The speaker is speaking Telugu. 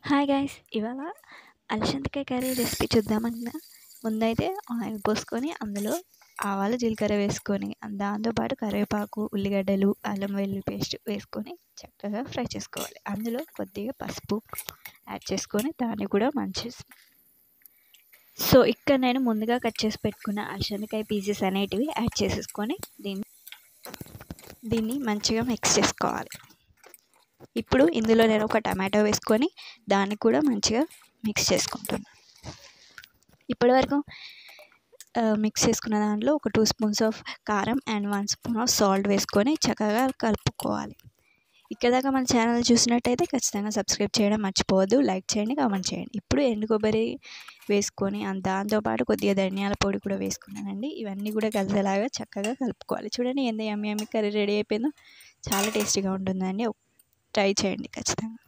హాయ్ గైస్, ఇవాళ అలసందకాయ కర్రీ రెసిపీ చూద్దామన్నా. ముందైతే ఆయిల్ పోసుకొని అందులో ఆవాలు జీలకర్ర వేసుకొని దాంతోపాటు కరివేపాకు, ఉల్లిగడ్డలు, అల్లం వెల్లుల్లి పేస్ట్ వేసుకొని చక్కగా ఫ్రై చేసుకోవాలి. అందులో కొద్దిగా పసుపు యాడ్ చేసుకొని దాన్ని కూడా ఇక్కడ నేను ముందుగా కట్ చేసి పెట్టుకున్న అలసందకాయ పీసెస్ అనేటివి యాడ్ చేసేసుకొని దీన్ని మంచిగా మిక్స్ చేసుకోవాలి. ఇప్పుడు ఇందులో నేను ఒక టమాటో వేసుకొని దాన్ని కూడా మంచిగా మిక్స్ చేసుకుంటున్నాను. ఇప్పటివరకు మిక్స్ చేసుకున్న దాంట్లో ఒక 2 స్పూన్స్ ఆఫ్ కారం అండ్ 1 స్పూన్ ఆఫ్ సాల్ట్ వేసుకొని చక్కగా కలుపుకోవాలి. ఇక్కడ దాకా మన ఛానల్ చూసినట్టయితే ఖచ్చితంగా సబ్స్క్రైబ్ చేయడం మర్చిపోవద్దు. లైక్ చేయండి, కామెంట్ చేయండి. ఇప్పుడు ఎండు కొబ్బరి వేసుకొని దాంతోపాటు కొద్దిగా ధనియాల పొడి కూడా వేసుకున్నానండి. ఇవన్నీ కూడా కలిసేలాగా చక్కగా కలుపుకోవాలి. చూడండి ఎంత యమ్మీ యమ్మీ కర్రీ రెడీ అయిపోయిందో. చాలా టేస్టీగా ఉంటుందండి. ట్రై చేయండి ఖచ్చితంగా.